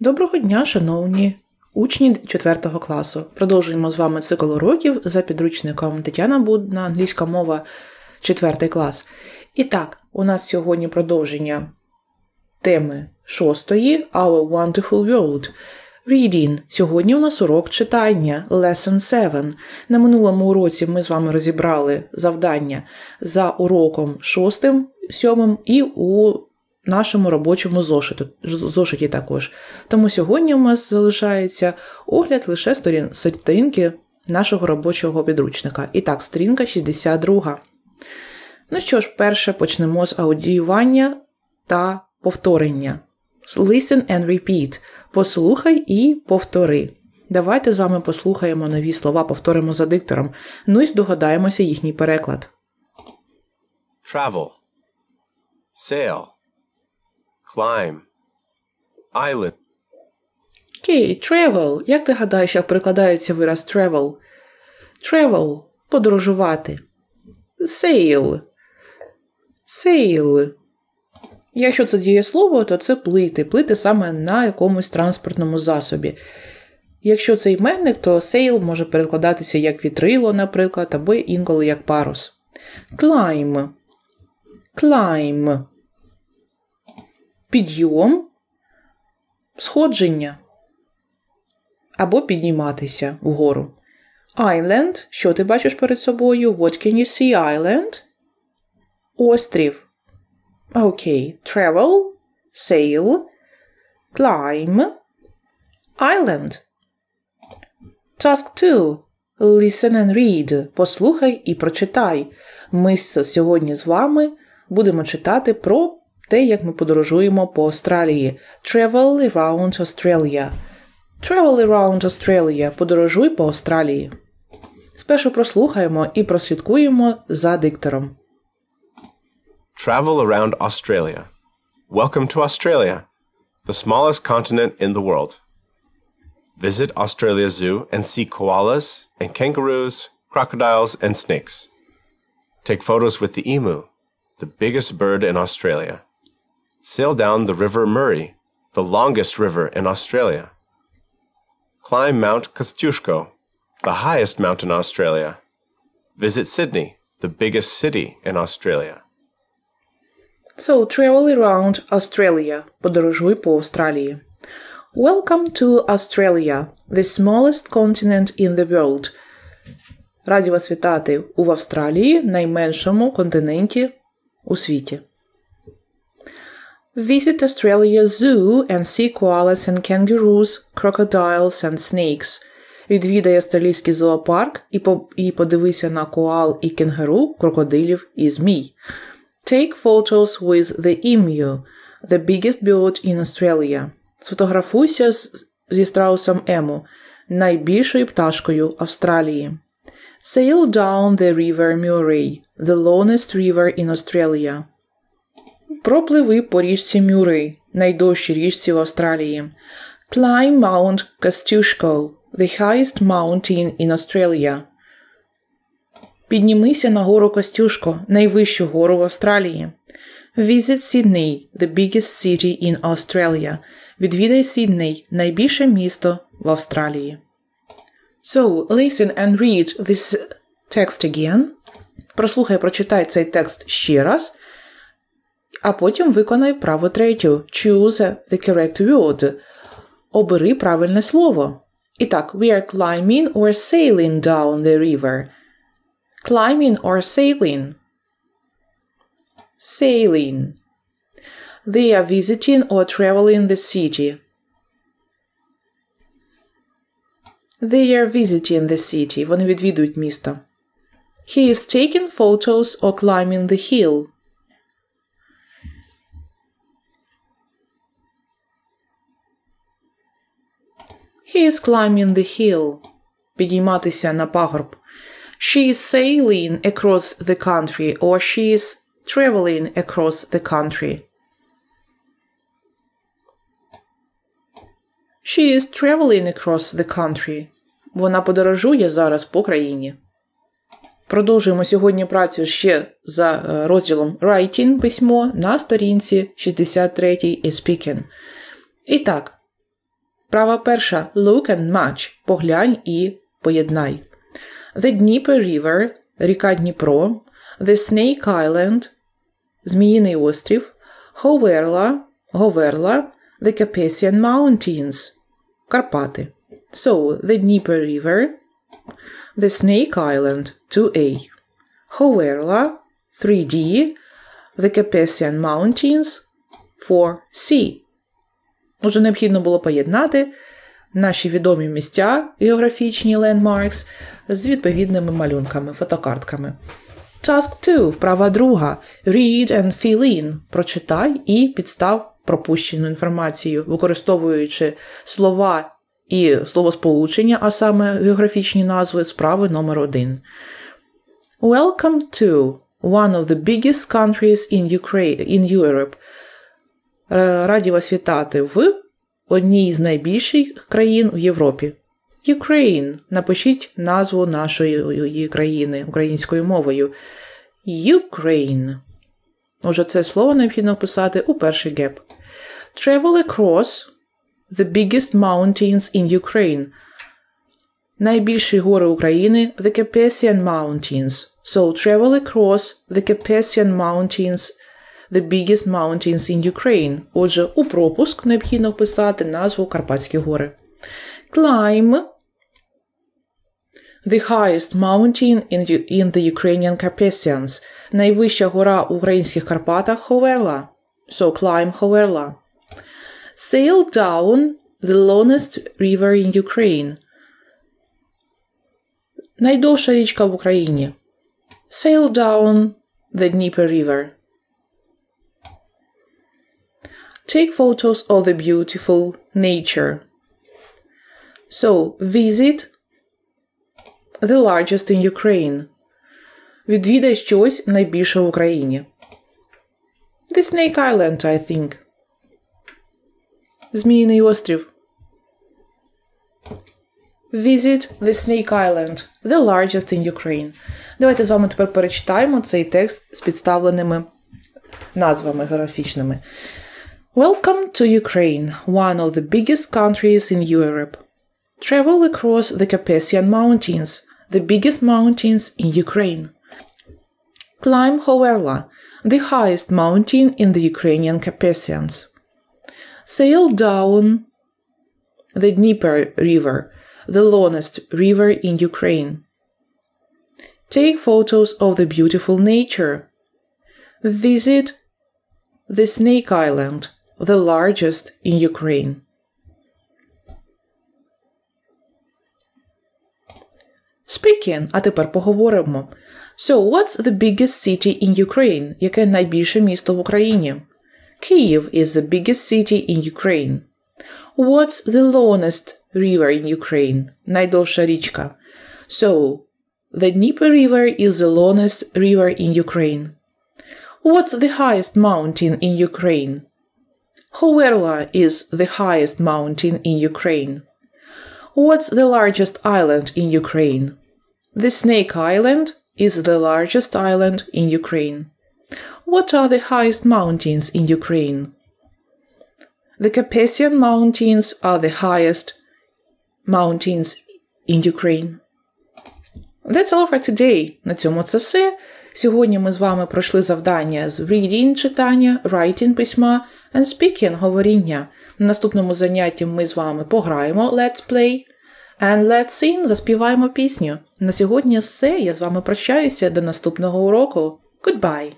Доброго дня, шановні учні 4 класу. Продовжуємо з вами цикл уроків за підручником Будна, англійська мова 4 клас. І так, у нас сьогодні продовження теми 6 Our Wonderful World. Reading. Сьогодні у нас урок читання, Lesson 7. На минулому уроці ми з вами розібрали завдання за уроком 6, 7 і у нашому робочому зошиті також. Тому сьогодні у нас залишається огляд лише сторінки нашого робочого підручника. І так, сторінка 62. Ну що ж, перше почнемо з аудіювання та повторення. Listen and repeat. Послухай і повтори. Давайте з вами послухаємо нові слова, повторимо за диктором. Ну і здогадаємося їхній переклад. Travel, sail, climb, island. Окей, travel. Як ти гадаєш, як перекладається вираз travel? Travel – подорожувати. Sail. Sail. Якщо це дієслово, то це плити. Плити саме на якомусь транспортному засобі. Якщо це іменник, то sail може перекладатися як вітрило, наприклад, або інколи як парус. Climb. Climb. Підйом, сходження. Або підніматися вгору. Island. Що ти бачиш перед собою? What can you see? Island. Острів. Окей. Travel, sail, climb, island. Task 2. Listen and read. Послухай і прочитай. Ми сьогодні з вами будемо читати про те, як ми подорожуємо по Австралії. Travel around Australia. Travel around Australia. Подорожуй по Австралії. Спершу прослухаємо і прослідкуємо за диктором. Travel around Australia. Welcome to Australia, the smallest continent in the world. Visit Australia's zoo and see koalas and kangaroos, crocodiles and snakes. Take photos with the emu, the biggest bird in Australia. Sail down the River Murray, the longest river in Australia. Climb Mount Kosciuszko, the highest mountain in Australia. Visit Sydney, the biggest city in Australia. So, travel around Australia. Подорожуй по Австралії. Welcome to Australia, the smallest continent in the world. Раді вас вітати у Австралії, найменшому континенті у світі. Visit Australia's zoo and see koalas and kangaroos, crocodiles and snakes. Відвідай австралійський зоопарк і подивися на коал і кенгуру, крокодилів і змій. Take photos with the emu, the biggest bird in Australia. Сфотографуйся зі страусом ему, найбільшою пташкою Австралії. Sail down the River Murray, the longest river in Australia. Пропливи по річці Мюррей, найдовшій річці в Австралії. Climb Mount Kosciuszko, the highest mountain in Australia. Піднімися на гору Костюшко, найвищу гору в Австралії. Visit Sydney, the biggest city in Australia. Відвідай Сідней, найбільше місто в Австралії. So, listen and read this text again. Прослухай, прочитай цей текст ще раз, а потім виконай вправу третю. Choose the correct word. Обери правильне слово. І так, we are climbing or sailing down the river. Climbing or sailing? Sailing. They are visiting or traveling the city. They are visiting the city. Вони відвідують місто. He is taking photos or climbing the hill. He is climbing the hill. Підійматися на пагорб. She is sailing across the country or she is traveling across the country. She is traveling across the country. Вона подорожує зараз по країні. Продовжуємо сьогодні працю ще за розділом Writing, письмо, на сторінці 63 і Speaking. І так, Вправа перша. Look and match. Поглянь і поєднай. The Dnieper River. Ріка Дніпро. The Snake Island. Зміїний острів. Говерла. The Carpathian Mountains. Карпати. So, the Dnieper River. The Snake Island. 2A. Говерла. 3D. The Carpathian Mountains. 4C. Отже, необхідно було поєднати наші відомі місця, географічні landmarks, з відповідними малюнками, фотокартками. Task 2. Вправа друга. Read and fill in. Прочитай і підстав пропущену інформацію, використовуючи слова і словосполучення, а саме географічні назви, справи номер 1. Welcome to one of the biggest countries in Europe. Раді вас вітати в одній з найбільших країн в Європі. Ukraine. Напишіть назву нашої країни українською мовою. Ukraine. Отже, це слово необхідно вписати у перший геп. Travel across the biggest mountains in Ukraine. Найбільші гори України – the Carpathian Mountains. So, travel across the Carpathian Mountains, the biggest mountains in Ukraine. Отже, у пропуск необхідно вписати назву Карпатські гори. Climb the highest mountain in the Ukrainian Carpathians. Найвища гора у українських Карпатах – Ховерла. So, climb Ховерла. Sail down the longest river in Ukraine. Найдовша річка в Україні. Sail down the Dnieper River. Take photos of the beautiful nature. So, visit the largest in Ukraine. Відвідай щось найбільше в Україні. The Snake Island, I think. Зміїний острів. Visit the Snake Island, the largest in Ukraine. Давайте з вами тепер перечитаємо цей текст з підставленими назвами географічними. Welcome to Ukraine, one of the biggest countries in Europe. Travel across the Carpathian Mountains, the biggest mountains in Ukraine. Climb Hoverla, the highest mountain in the Ukrainian Carpathians. Sail down the Dnieper River, the longest river in Ukraine. Take photos of the beautiful nature. Visit the Snake Island, the largest in Ukraine. Speaking, а тепер поговоримо. So, what's the biggest city in Ukraine? Яке найбільше місто в Україні? Kyiv is the biggest city in Ukraine. What's the longest river in Ukraine? Найдовша річка. So, the Dnieper River is the longest river in Ukraine. What's the highest mountain in Ukraine? Hoverla is the highest mountain in Ukraine. What's the largest island in Ukraine? The Snake Island is the largest island in Ukraine. What are the highest mountains in Ukraine? The Carpathian Mountains are the highest mountains in Ukraine. That's all for today. На цьому це все. Сьогодні ми з вами пройшли завдання з reading – читання, writing – письма, and speaking – говоріння. На наступному занятті ми з вами пограємо Let's Play, and Let's Sing – заспіваємо пісню. На сьогодні все. Я з вами прощаюся. До наступного уроку. Goodbye!